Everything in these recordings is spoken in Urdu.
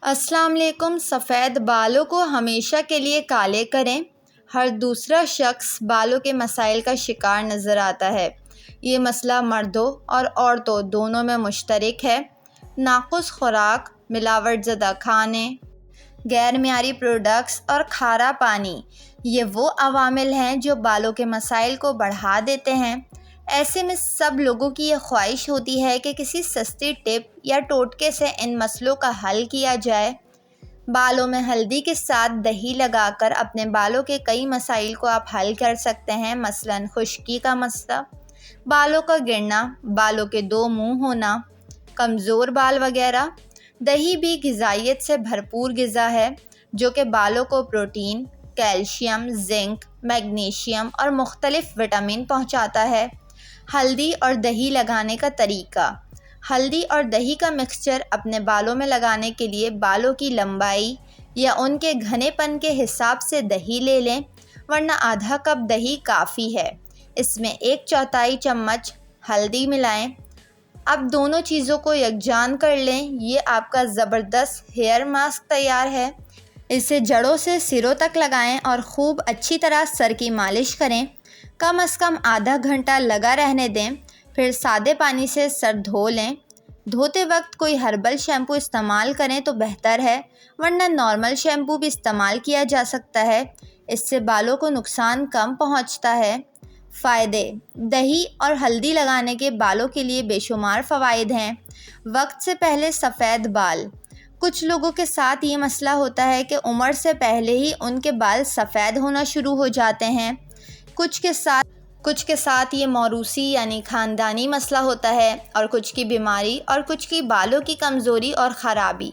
السلام علیکم۔ سفید بالوں کو ہمیشہ کے لیے کالے کریں۔ ہر دوسرا شخص بالوں کے مسائل کا شکار نظر آتا ہے۔ یہ مسئلہ مردوں اور عورتوں دونوں میں مشترک ہے۔ ناقص خوراک، ملاوٹ زدہ کھانے، غیر معیاری پروڈکٹس اور کھارا پانی یہ وہ عوامل ہیں جو بالوں کے مسائل کو بڑھا دیتے ہیں۔ ایسے میں سب لوگوں کی یہ خواہش ہوتی ہے کہ کسی سستی ٹپ یا ٹوٹکے سے ان مسئلوں کا حل کیا جائے۔ بالوں میں ہلدی کے ساتھ دہی لگا کر اپنے بالوں کے کئی مسائل کو آپ حل کر سکتے ہیں، مثلاً خشکی کا مسئلہ، بالوں کا گرنا، بالوں کے دو منہ ہونا، کمزور بال وغیرہ۔ دہی بھی غذائیت سے بھرپور غذا ہے جو کہ بالوں کو پروٹین، کیلشیم، زنک، میگنیشیم اور مختلف وٹامن پہنچاتا ہے۔ ہلدی اور دہی لگانے کا طریقہ۔ ہلدی اور دہی کا مکسچر اپنے بالوں میں لگانے کے لیے بالوں کی لمبائی یا ان کے گھنے پن کے حساب سے دہی لے لیں، ورنہ آدھا کپ دہی کافی ہے۔ اس میں 1/4 چمچ ہلدی ملائیں۔ اب دونوں چیزوں کو یکجا کر لیں۔ یہ آپ کا زبردست ہیئر ماسک تیار ہے۔ اسے جڑوں سے سروں تک لگائیں اور خوب اچھی طرح سر کی مالش کریں۔ کم از کم آدھا گھنٹہ لگا رہنے دیں، پھر سادے پانی سے سر دھو لیں۔ دھوتے وقت کوئی ہربل شیمپو استعمال کریں تو بہتر ہے، ورنہ نارمل شیمپو بھی استعمال کیا جا سکتا ہے۔ اس سے بالوں کو نقصان کم پہنچتا ہے۔ فائدے: دہی اور ہلدی لگانے کے بالوں کے لیے بے شمار فوائد ہیں۔ وقت سے پہلے سفید بال۔ کچھ لوگوں کے ساتھ یہ مسئلہ ہوتا ہے کہ عمر سے پہلے ہی ان کے بال سفید ہونا شروع ہو جاتے ہیں۔ کچھ کے ساتھ یہ موروثی یعنی خاندانی مسئلہ ہوتا ہے، اور کچھ کی بیماری اور کچھ کی بالوں کی کمزوری اور خرابی۔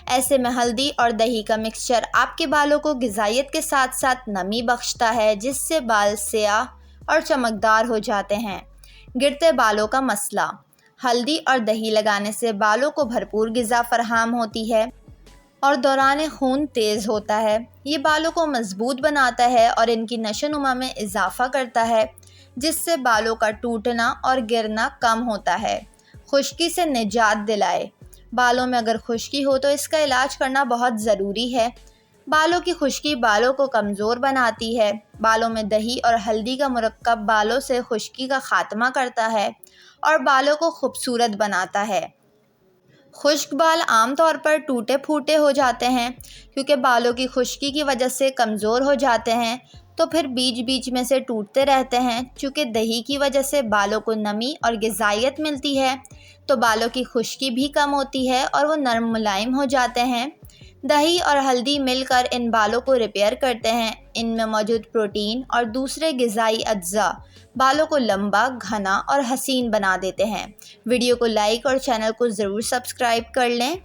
ایسے میں ہلدی اور دہی کا مکسچر آپ کے بالوں کو غذائیت کے ساتھ ساتھ نمی بخشتا ہے، جس سے بال سیاہ اور چمکدار ہو جاتے ہیں۔ گرتے بالوں کا مسئلہ۔ ہلدی اور دہی لگانے سے بالوں کو بھرپور غذا فراہم ہوتی ہے اور دوران خون تیز ہوتا ہے۔ یہ بالوں کو مضبوط بناتا ہے اور ان کی نشو و نما میں اضافہ کرتا ہے، جس سے بالوں کا ٹوٹنا اور گرنا کم ہوتا ہے۔ خشکی سے نجات دلائے۔ بالوں میں اگر خشکی ہو تو اس کا علاج کرنا بہت ضروری ہے۔ بالوں کی خشکی بالوں کو کمزور بناتی ہے۔ بالوں میں دہی اور ہلدی کا مرکب بالوں سے خشکی کا خاتمہ کرتا ہے اور بالوں کو خوبصورت بناتا ہے۔ خشک بال عام طور پر ٹوٹے پھوٹے ہو جاتے ہیں کیونکہ بالوں کی خشکی کی وجہ سے کمزور ہو جاتے ہیں، تو پھر بیچ بیچ میں سے ٹوٹتے رہتے ہیں۔ چونکہ دہی کی وجہ سے بالوں کو نمی اور غذائیت ملتی ہے، تو بالوں کی خشکی بھی کم ہوتی ہے اور وہ نرم ملائم ہو جاتے ہیں۔ دہی اور ہلدی مل کر ان بالوں کو ریپیئر کرتے ہیں۔ ان میں موجود پروٹین اور دوسرے غذائی اجزاء بالوں کو لمبا، گھنا اور حسین بنا دیتے ہیں۔ ویڈیو کو لائک اور چینل کو ضرور سبسکرائب کر لیں۔